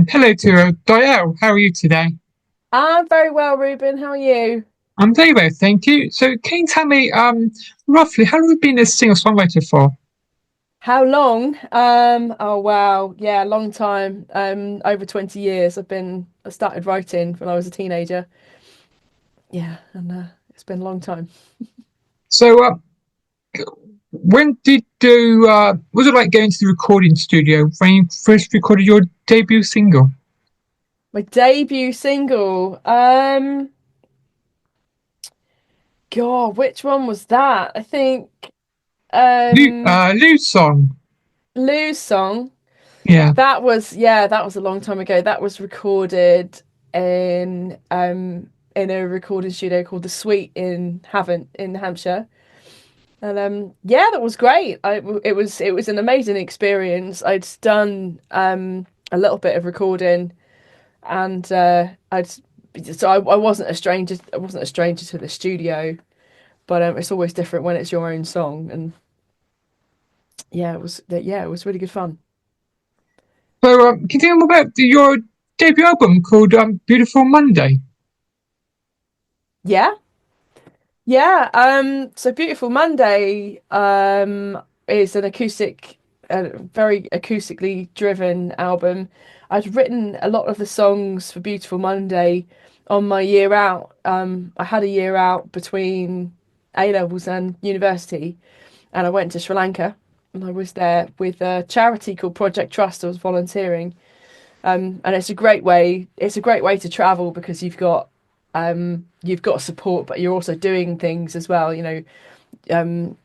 Hello to DiElle. How are you today? I'm very well, Ruben. How are you? I'm very well, thank you. So, can you tell me, roughly, how long have you been a singer-songwriter for? How long? Oh wow, yeah, long time. Over 20 years. I started writing when I was a teenager. Yeah, and it's been a long time. So, was it like going to the recording studio when you first recorded your debut single? My debut single. God, which one was that? I think Lou's song. Lou's song. Yeah. That was a long time ago. That was recorded in a recording studio called The Suite in Havant in Hampshire. And yeah, that was great. It was an amazing experience. I'd done a little bit of recording, and I wasn't a stranger. I wasn't a stranger to the studio, but it's always different when it's your own song. And yeah, it was really good fun. So, can you tell me about your debut album called Beautiful Monday? Yeah, yeah. So Beautiful Monday is an very acoustically driven album. I'd written a lot of the songs for Beautiful Monday on my year out. I had a year out between A levels and university, and I went to Sri Lanka, and I was there with a charity called Project Trust. I was volunteering, and it's a great way. It's a great way to travel because you've got support, but you're also doing things as well. Um,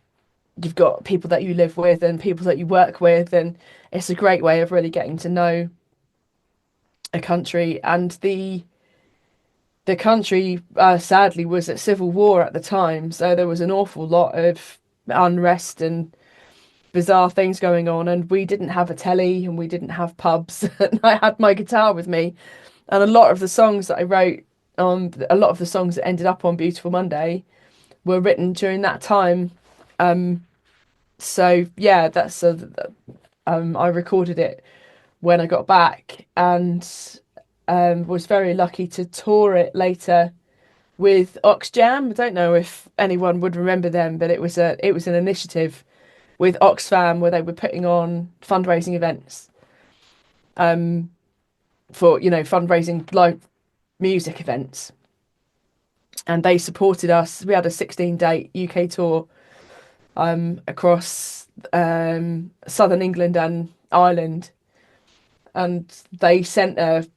you've got people that you live with and people that you work with, and it's a great way of really getting to know a country. And the country, sadly, was at civil war at the time, so there was an awful lot of unrest and bizarre things going on. And we didn't have a telly, and we didn't have pubs. And I had my guitar with me, and a lot of the songs that I wrote, a lot of the songs that ended up on Beautiful Monday were written during that time. Um, so yeah, I recorded it when I got back, and was very lucky to tour it later with Oxjam. I don't know if anyone would remember them, but it was an initiative with Oxfam where they were putting on fundraising events for fundraising live music events, and they supported us. We had a 16-date UK tour across southern England and Ireland, and they sent a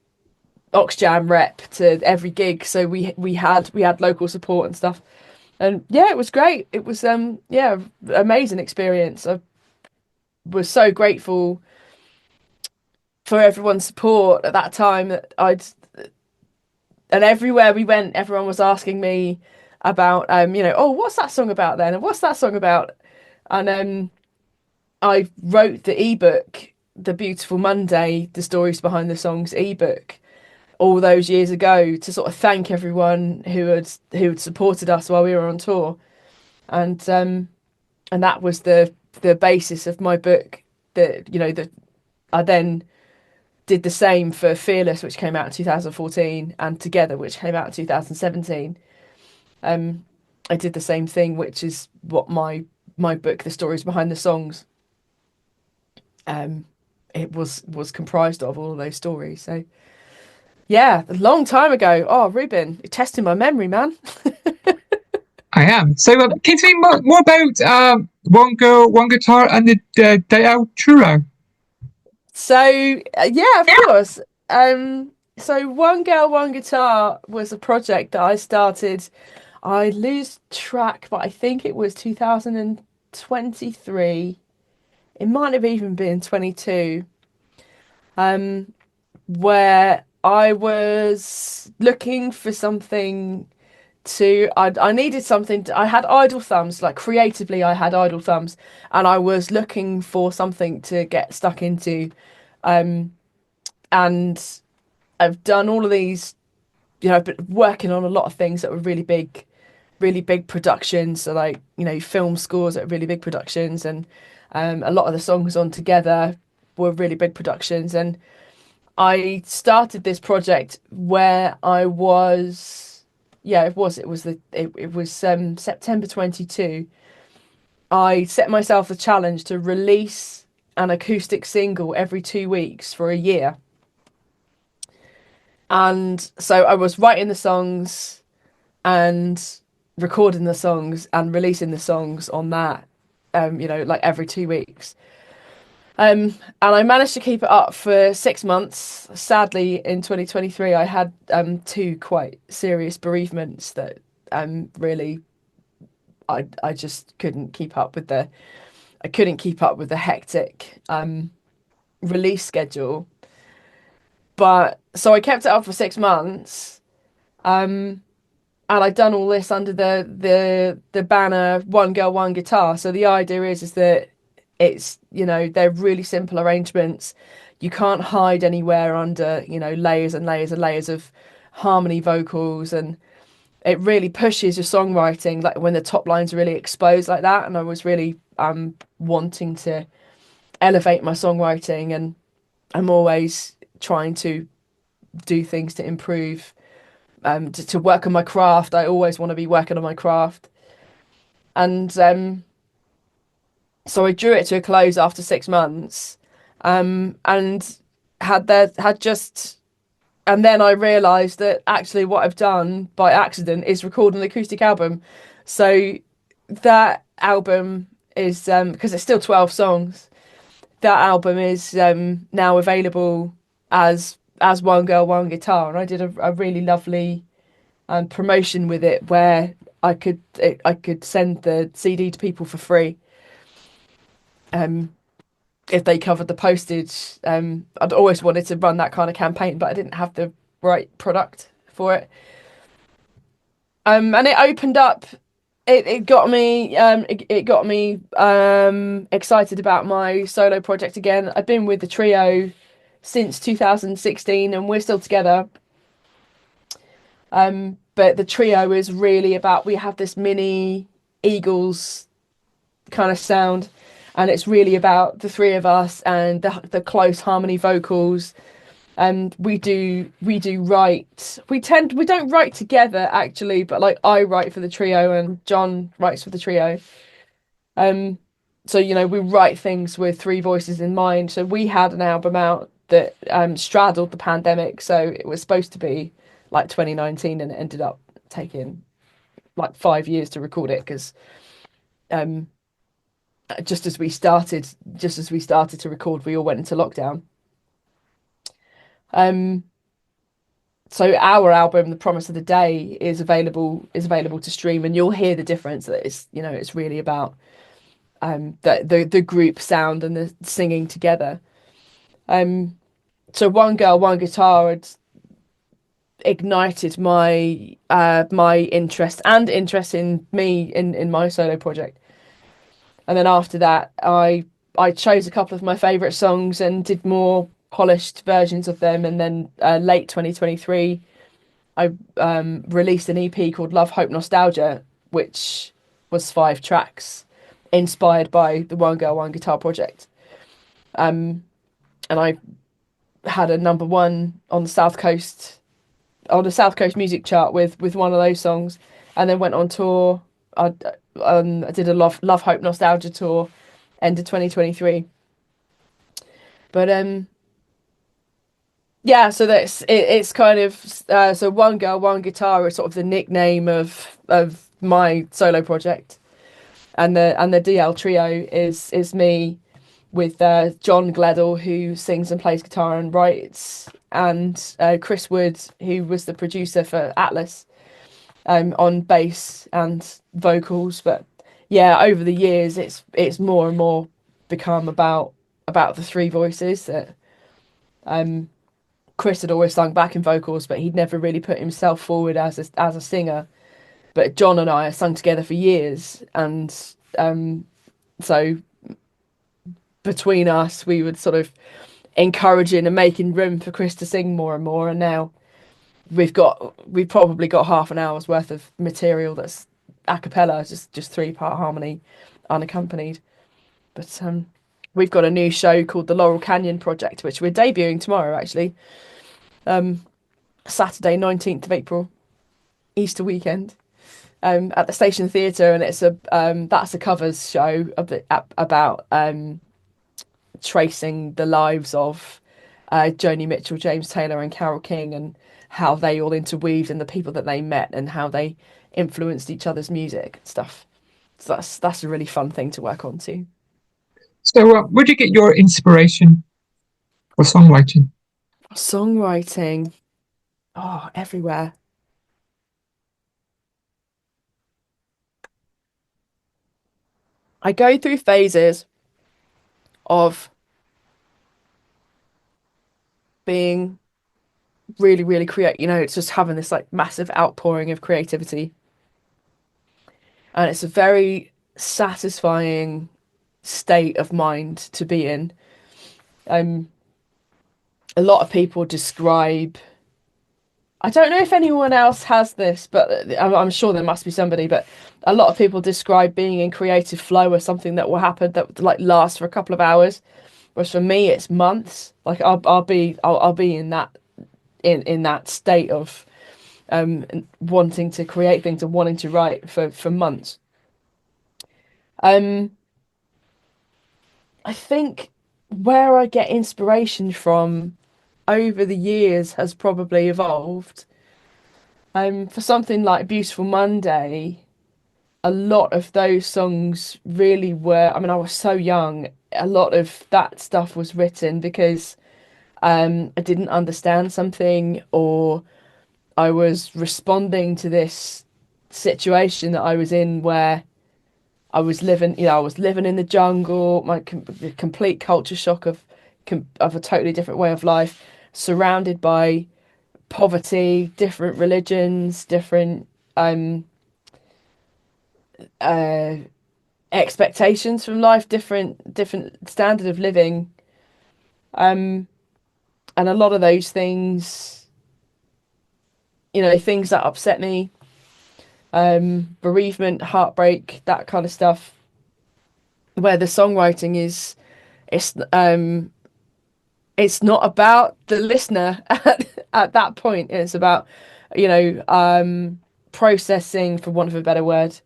Oxjam rep to every gig, so we had local support and stuff. And yeah, it was great. It was yeah, amazing experience. I was so grateful for everyone's support at that time that I'd and everywhere we went, everyone was asking me about oh, what's that song about then? And what's that song about? And I wrote the ebook, The Beautiful Monday, the stories behind the songs ebook all those years ago to sort of thank everyone who had supported us while we were on tour. And that was the basis of my book that I then did the same for Fearless, which came out in 2014, and Together, which came out in 2017. Um, I did the same thing, which is what my book, The Stories Behind the Songs, um, it was comprised of all of those stories. So yeah, a long time ago. Oh, Ruben, you're testing my memory, man. I am. So, can you tell me more about One Girl, One Guitar and the DiElle Churro? So yeah, of course. So One Girl, One Guitar was a project that I started. I lose track, but I think it was 2023. It might have even been 22. Um, where I was looking for something I needed something I had idle thumbs, like creatively I had idle thumbs, and I was looking for something to get stuck into. Um, and I've done all of these, I've been working on a lot of things that were really big productions. So like, film scores at really big productions, and a lot of the songs on Together were really big productions. And I started this project where I was, yeah, it was September 22. I set myself the challenge to release an acoustic single every 2 weeks for a year. And so I was writing the songs and recording the songs and releasing the songs on that, like every 2 weeks. And I managed to keep it up for 6 months. Sadly, in 2023, I had two quite serious bereavements that really I just couldn't keep up with the hectic release schedule. But so I kept it up for 6 months. Um, and I'd done all this under the banner One Girl, One Guitar. So the idea is that it's, they're really simple arrangements. You can't hide anywhere under, layers and layers and layers of harmony vocals, and it really pushes your songwriting, like when the top lines really exposed like that. And I was really wanting to elevate my songwriting, and I'm always trying to do things to improve, to work on my craft. I always want to be working on my craft. And so I drew it to a close after 6 months, and had just, and then I realised that actually what I've done by accident is record an acoustic album. So that album is, because it's still 12 songs, that album is now available as One Girl, One Guitar, and I did a really lovely promotion with it where I could send the CD to people for free, if they covered the postage. I'd always wanted to run that kind of campaign, but I didn't have the right product for it. And it opened up. It got me. It got me excited about my solo project again. I've been with the trio since 2016, and we're still together. But the trio is really about, we have this mini Eagles kind of sound, and it's really about the three of us and the close harmony vocals. And we do write. We don't write together actually, but like I write for the trio and John writes for the trio. Um, so we write things with three voices in mind. So we had an album out that straddled the pandemic, so it was supposed to be like 2019, and it ended up taking like 5 years to record it because um, just as we started to record, we all went into lockdown. Um, so our album, The Promise of the Day, is available to stream, and you'll hear the difference. That it's really about the group sound and the singing together. So One Girl, One Guitar had ignited my interest in me in my solo project. And then after that, I chose a couple of my favourite songs and did more polished versions of them. And then late 2023, I released an EP called Love, Hope, Nostalgia, which was 5 tracks inspired by the One Girl, One Guitar project. And I had a number one on the South Coast music chart with one of those songs, and then went on tour. I did a Love Hope Nostalgia tour end of 2023. But yeah, so it's kind of so One Girl, One Guitar is sort of the nickname of my solo project, and the DiElle trio is me with John Gledall, who sings and plays guitar and writes, and Chris Wood, who was the producer for Atlas, on bass and vocals. But yeah, over the years, it's more and more become about the three voices. That Chris had always sung backing vocals, but he'd never really put himself forward as a singer. But John and I have sung together for years, and so between us, we would sort of encouraging and making room for Chris to sing more and more. And now we've probably got half an hour's worth of material that's a cappella, just 3-part harmony, unaccompanied. But we've got a new show called the Laurel Canyon Project, which we're debuting tomorrow, actually. Saturday, 19th of April, Easter weekend, at the Station Theatre, and it's a that's a covers show about tracing the lives of Joni Mitchell, James Taylor, and Carole King, and how they all interweaved, and the people that they met, and how they influenced each other's music and stuff. So that's a really fun thing to work on too. So, where do you get your inspiration for songwriting? Songwriting, oh, everywhere. I go through phases of being really, really create. It's just having this like massive outpouring of creativity, and it's a very satisfying state of mind to be in. Um, a lot of people describe. I don't know if anyone else has this, but I'm sure there must be somebody. But a lot of people describe being in creative flow as something that will happen that like lasts for a couple of hours. Whereas for me, it's months. Like I'll be in that state of wanting to create things and wanting to write for months. Um, I think where I get inspiration from over the years has probably evolved. For something like Beautiful Monday, a lot of those songs really were, I mean, I was so young. A lot of that stuff was written because I didn't understand something, or I was responding to this situation that I was in where I was living in the jungle, complete culture shock of a totally different way of life, surrounded by poverty, different religions, different um uh expectations from life, different standard of living. Um, and a lot of those things, things that upset me, bereavement, heartbreak, that kind of stuff, where the songwriting is, it's it's not about the listener at that point. It's about, processing, for want of a better word,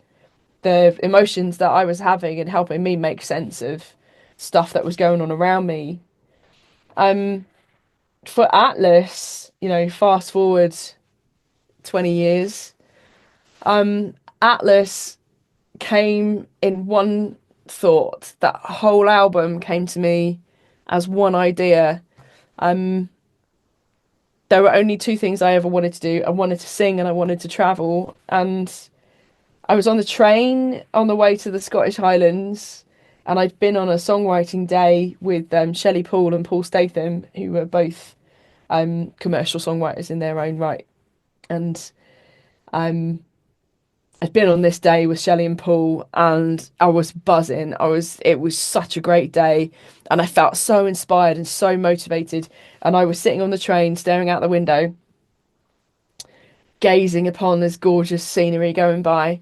the emotions that I was having and helping me make sense of stuff that was going on around me. Um, for Atlas, fast forward 20 years, Atlas came in one thought. That whole album came to me as one idea. Um, there were only two things I ever wanted to do. I wanted to sing and I wanted to travel. And I was on the train on the way to the Scottish Highlands, and I'd been on a songwriting day with Shelley Poole and Paul Statham, who were both commercial songwriters in their own right. And um, I'd been on this day with Shelley and Paul, and I was buzzing. It was such a great day, and I felt so inspired and so motivated. And I was sitting on the train, staring out the window, gazing upon this gorgeous scenery going by,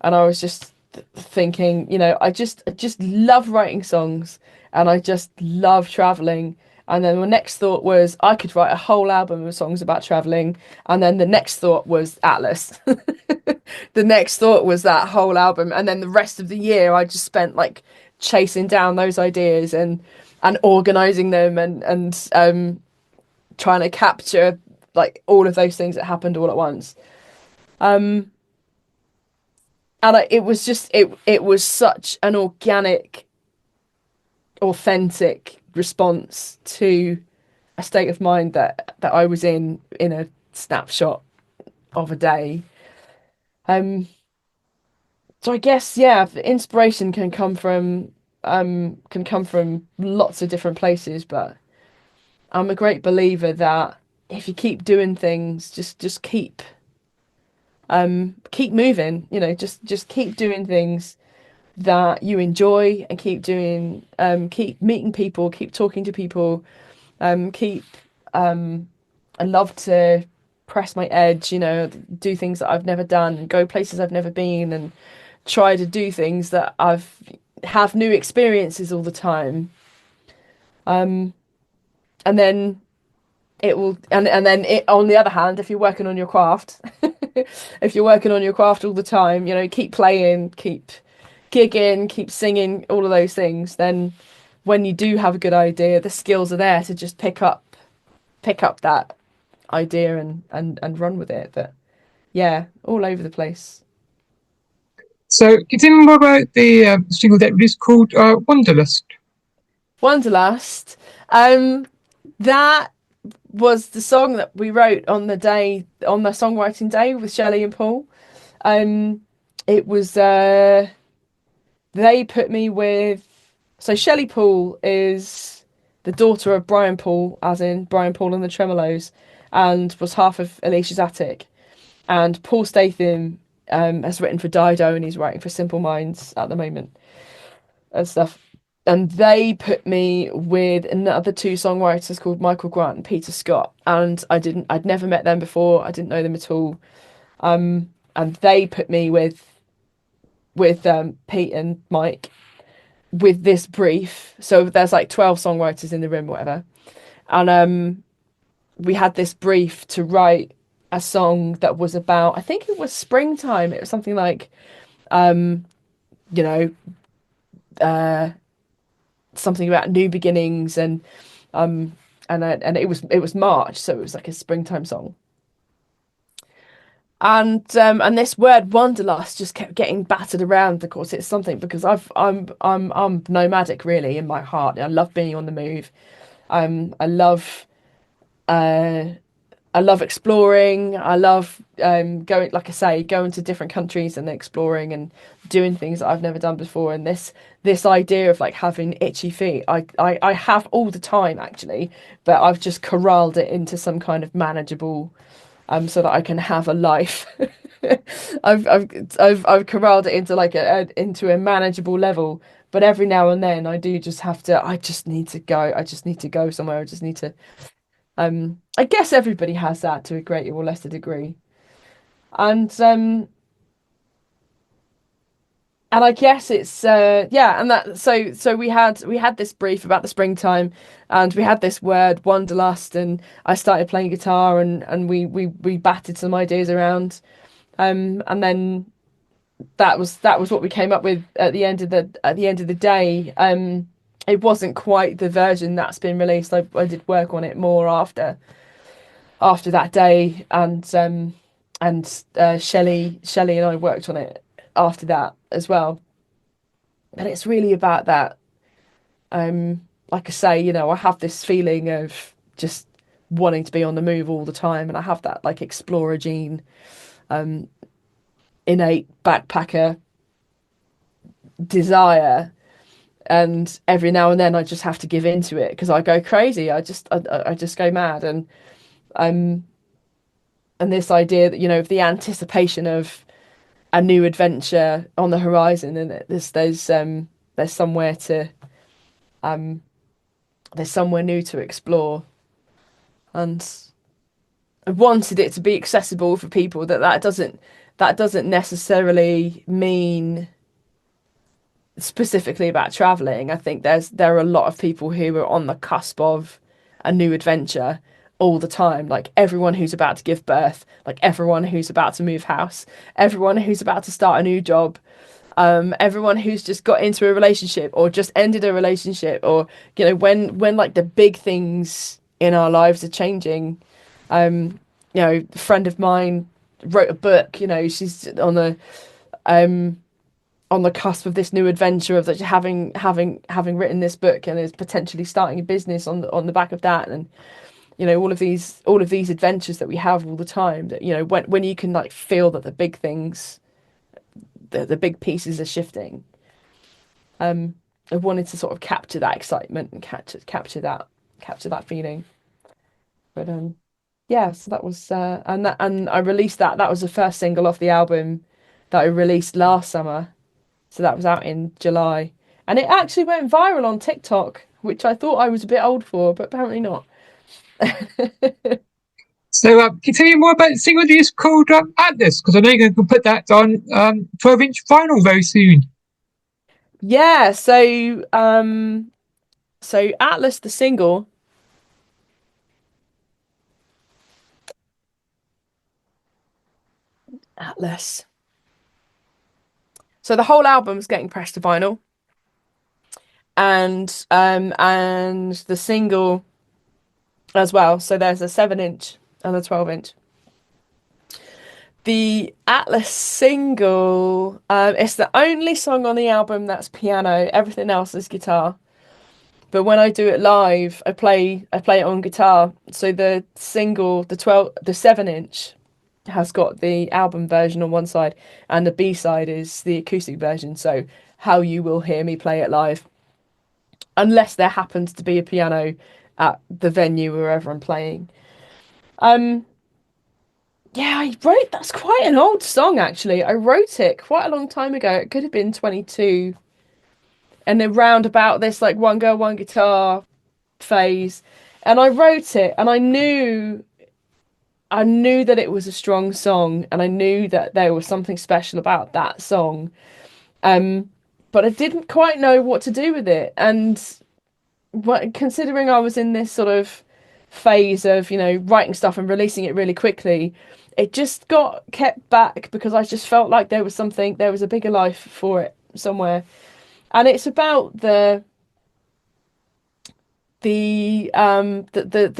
and I was just thinking, I just love writing songs, and I just love traveling. And then my next thought was I could write a whole album of songs about traveling. And then the next thought was Atlas. The next thought was that whole album. And then the rest of the year I just spent like chasing down those ideas and organizing them and trying to capture like all of those things that happened all at once. Um, it was just it was such an organic, authentic response to a state of mind that I was in a snapshot of a day. Um, so I guess, yeah, inspiration can come from lots of different places, but I'm a great believer that if you keep doing things, just keep moving, just keep doing things that you enjoy, and keep meeting people, keep talking to people, keep I love to press my edge, do things that I've never done, and go places I've never been, and try to do things that have new experiences all the time. And then it will, and then it, on the other hand, if you're working on your craft, if you're working on your craft all the time, keep playing, keep gigging, keep singing, all of those things, then when you do have a good idea, the skills are there to just pick up that idea and run with it. But yeah, all over the place. So, can you tell me more about the single that was called Wanderlust? Wanderlust. That was the song that we wrote on the songwriting day with Shelley and Paul. Um, it was they put me with, so Shelley Paul is the daughter of Brian Paul, as in Brian Paul and the Tremolos, and was half of Alicia's Attic. And Paul Statham has written for Dido, and he's writing for Simple Minds at the moment and stuff. And they put me with another two songwriters called Michael Grant and Peter Scott. And I'd never met them before. I didn't know them at all. And they put me with Pete and Mike with this brief. So there's like 12 songwriters in the room, whatever. And we had this brief to write a song that was about, I think it was springtime. It was something like, you know, something about new beginnings, and it was March, so it was like a springtime song. And this word wanderlust just kept getting battered around. Of course, it's something because I'm nomadic really in my heart. I love being on the move. I love uh I love exploring. I love going, like I say, going to different countries and exploring and doing things that I've never done before. And this idea of like having itchy feet, I have all the time actually, but I've just corralled it into some kind of manageable, so that I can have a life. I've corralled it into like into a manageable level. But every now and then I do just have to. I just need to go. I just need to go somewhere. I just need to. I guess everybody has that to a greater or lesser degree, and I guess it's yeah, and that so we had this brief about the springtime, and we had this word wanderlust, and I started playing guitar, and we batted some ideas around, and then that was what we came up with at the end of the day. It wasn't quite the version that's been released. I did work on it more after that day, and Shelley and I worked on it after that as well. But it's really about that. Like I say, I have this feeling of just wanting to be on the move all the time, and I have that like explorer gene, innate backpacker desire. And every now and then I just have to give into it because I go crazy. I just go mad, um and this idea that of the anticipation of a new adventure on the horizon, and there's somewhere to um there's somewhere new to explore, and I wanted it to be accessible for people. That doesn't necessarily mean specifically about traveling. I think there are a lot of people who are on the cusp of a new adventure all the time. Like everyone who's about to give birth, like everyone who's about to move house, everyone who's about to start a new job, everyone who's just got into a relationship or just ended a relationship, or when like the big things in our lives are changing. A friend of mine wrote a book. She's on the cusp of this new adventure of having written this book, and is potentially starting a business on the back of that. And all of these adventures that we have all the time, that when you can like feel that the big things, the big pieces are shifting. I wanted to sort of capture that excitement and capture that feeling. But yeah, so that was and I released that was the first single off the album that I released last summer. So that was out in July. And it actually went viral on TikTok, which I thought I was a bit old for, but apparently not. So, can you tell me more about the single that is called Atlas? Because I know you're going to put that on 12-inch vinyl very soon. Yeah, so So Atlas, the single, Atlas. So the whole album's getting pressed to vinyl, and the single as well. So there's a 7 inch and a 12 inch. The Atlas single, it's the only song on the album that's piano. Everything else is guitar. But when I do it live, I play it on guitar. So the single, the 7 inch, has got the album version on one side, and the B side is the acoustic version. So how you will hear me play it live, unless there happens to be a piano at the venue wherever I'm playing. Um, yeah, I wrote that's quite an old song actually. I wrote it quite a long time ago. It could have been 22, and then round about this like one girl, one guitar phase. And I wrote it and I knew that it was a strong song and I knew that there was something special about that song. Um, but I didn't quite know what to do with it. And considering I was in this sort of phase of, writing stuff and releasing it really quickly, it just got kept back because I just felt like there was a bigger life for it somewhere. And it's about the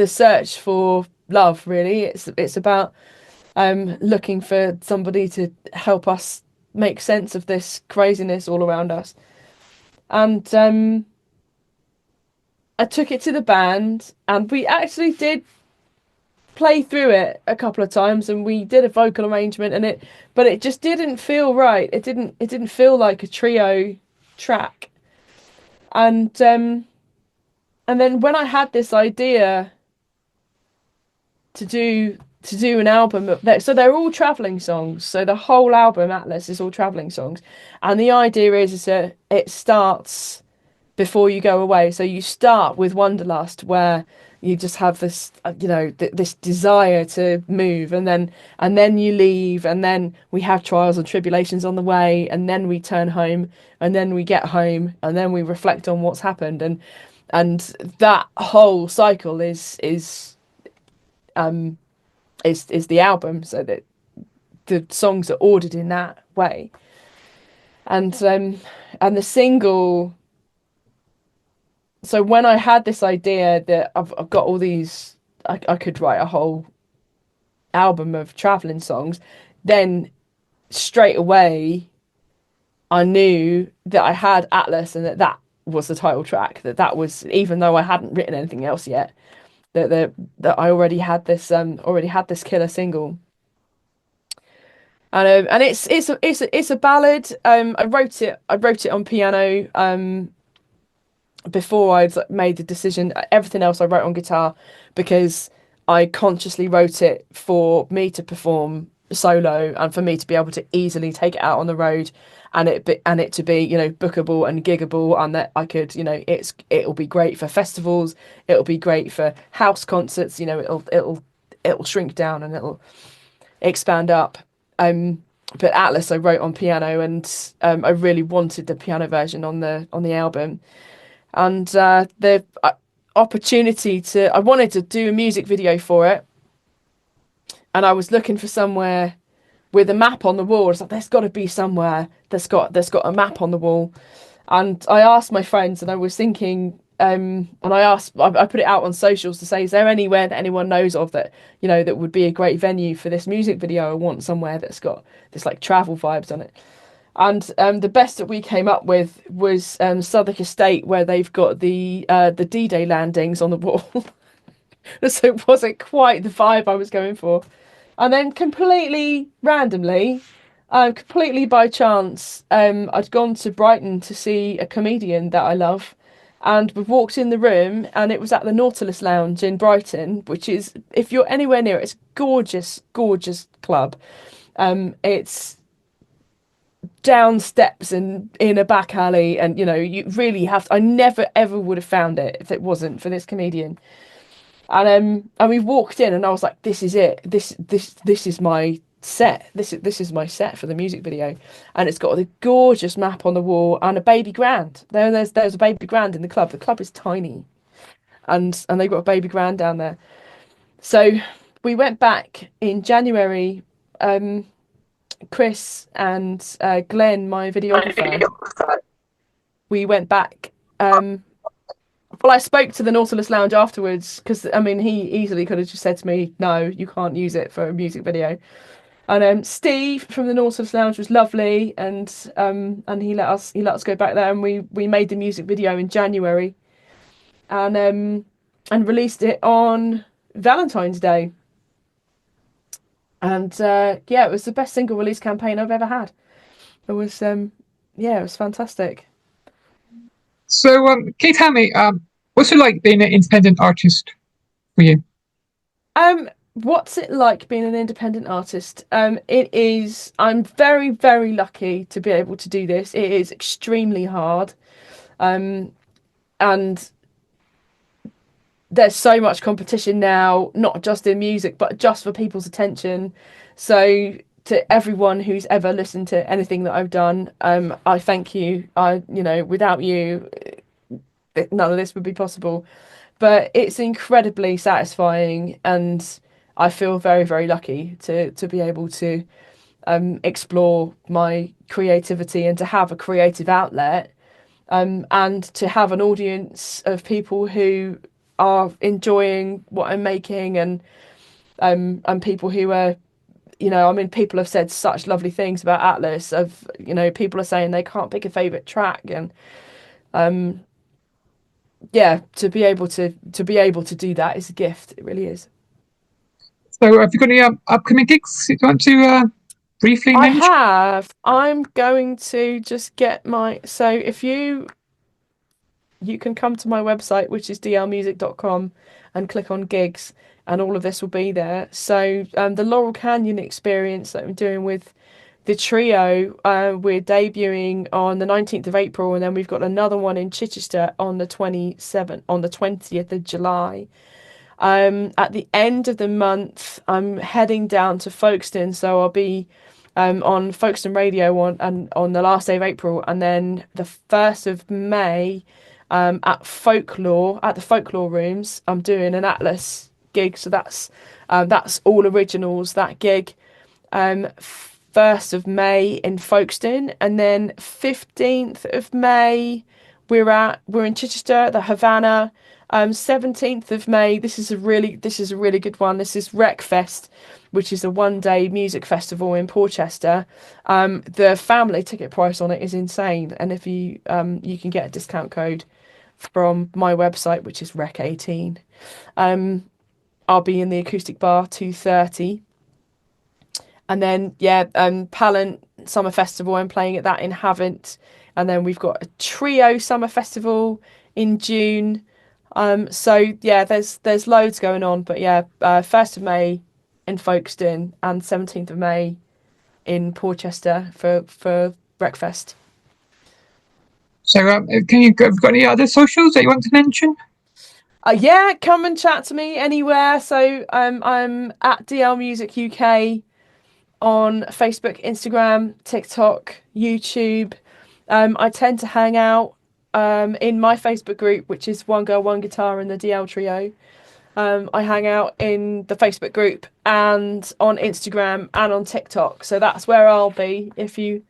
search for love, really. It's about looking for somebody to help us make sense of this craziness all around us. And I took it to the band, and we actually did play through it a couple of times, and we did a vocal arrangement, but it just didn't feel right. It didn't feel like a trio track. And and then when I had this idea to do an album so they're all traveling songs. So the whole album Atlas is all traveling songs, and the idea is that it starts before you go away. So you start with Wanderlust, where you just have this, this desire to move, and then you leave, and then we have trials and tribulations on the way, and then we turn home, and then we get home, and then we reflect on what's happened, and that whole cycle is the album. So that the songs are ordered in that way, and the single. So when I had this idea that I've got all these, I could write a whole album of traveling songs, then straight away I knew that I had Atlas, and that was the title track. That was, even though I hadn't written anything else yet, that I already had this killer single. And it's a ballad. I wrote it on piano. Before I'd made the decision. Everything else I wrote on guitar because I consciously wrote it for me to perform solo and for me to be able to easily take it out on the road, and it to be, bookable and giggable, and that I could, it'll be great for festivals, it'll be great for house concerts, it'll shrink down and it'll expand up. But Atlas I wrote on piano, and I really wanted the piano version on the album. And the opportunity I wanted to do a music video for it, and I was looking for somewhere with a map on the wall. I was like, there's got to be somewhere that's got a map on the wall. And I asked my friends, and I was thinking, and I put it out on socials to say, is there anywhere that anyone knows of that, that would be a great venue for this music video? I want somewhere that's got this like travel vibes on it. And the best that we came up with was Southwark Estate, where they've got the D-Day landings on the wall. So it wasn't quite the vibe I was going for. And then completely randomly, completely by chance, I'd gone to Brighton to see a comedian that I love. And we walked in the room, and it was at the Nautilus Lounge in Brighton, which is, if you're anywhere near it, it's a gorgeous, gorgeous club. It's down steps and in a back alley, and you really have to, I never ever would have found it if it wasn't for this comedian. And we walked in, and I was like, this is it, this is my set. This is my set for the music video, and it's got a gorgeous map on the wall and a baby grand. There's a baby grand in the club. The club is tiny, and they've got a baby grand down there. So we went back in January. Chris and Glenn, my videographer, we went back. Well, I spoke to the Nautilus Lounge afterwards because I mean he easily could have just said to me, "No, you can't use it for a music video." And Steve from the Nautilus Lounge was lovely, and he let us go back there, and we made the music video in January, and released it on Valentine's Day. And yeah, it was the best single release campaign I've ever had. It was yeah, it was fantastic. So, can you tell me, what's it like being an independent artist for you? What's it like being an independent artist? It is. I'm very, very lucky to be able to do this. It is extremely hard, and there's so much competition now, not just in music, but just for people's attention. So to everyone who's ever listened to anything that I've done, I thank you. Without you, none of this would be possible. But it's incredibly satisfying, and I feel very, very lucky to be able to explore my creativity and to have a creative outlet, and to have an audience of people who are enjoying what I'm making, and people who are, I mean, people have said such lovely things about Atlas. People are saying they can't pick a favorite track, and yeah, to be able to do that is a gift. It really is. So, have you got any upcoming gigs you want to briefly I mention? have. I'm going to just get my. So if you can come to my website, which is dlmusic.com, and click on gigs, and all of this will be there. So the Laurel Canyon experience that I'm doing with the trio, we're debuting on the 19th of April, and then we've got another one in Chichester on the 20th of July. At the end of the month, I'm heading down to Folkestone, so I'll be on Folkestone Radio on the last day of April, and then the 1st of May, at the Folklore Rooms, I'm doing an Atlas gig, so that's all originals, that gig. 1st of May in Folkestone, and then 15th of May we're in Chichester, the Havana. 17th of May, this is a really good one. This is Wreckfest, which is a 1-day music festival in Portchester. The family ticket price on it is insane, and if you can get a discount code from my website, which is Rec18. I'll be in the acoustic bar 2:30. And then Pallant Summer Festival, I'm playing at that in Havant. And then we've got a trio summer festival in June. So yeah, there's loads going on. But yeah, 1st of May in Folkestone and 17th of May in Portchester for Breakfast. So, have you got any other socials that you want to mention? Yeah, come and chat to me anywhere. So I'm at DiElle Music UK on Facebook, Instagram, TikTok, YouTube. I tend to hang out in my Facebook group, which is One Girl, One Guitar and the DiElle Trio. I hang out in the Facebook group and on Instagram and on TikTok. So that's where I'll be. If you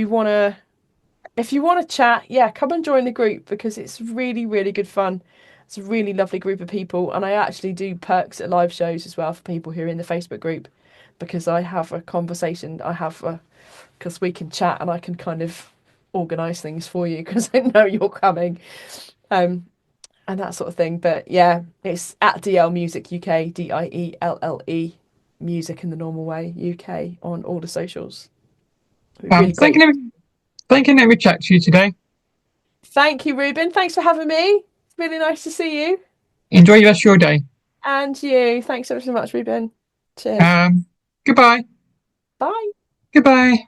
wanna chat, yeah, come and join the group because it's really, really good fun. It's a really lovely group of people, and I actually do perks at live shows as well for people who are in the Facebook group, because I have a conversation. Because we can chat and I can kind of organise things for you because I know you're coming, and that sort of thing. But yeah, it's at DiElle Music UK, DIELLE Music in the normal way UK on all the socials. Really Thank you. Let me chat to you today. Thank you, Ruben. Thanks for having me. It's really nice to see you. Enjoy the rest of your day. And you. Thanks so much, Ruben. Cheers. Goodbye. Bye. Goodbye.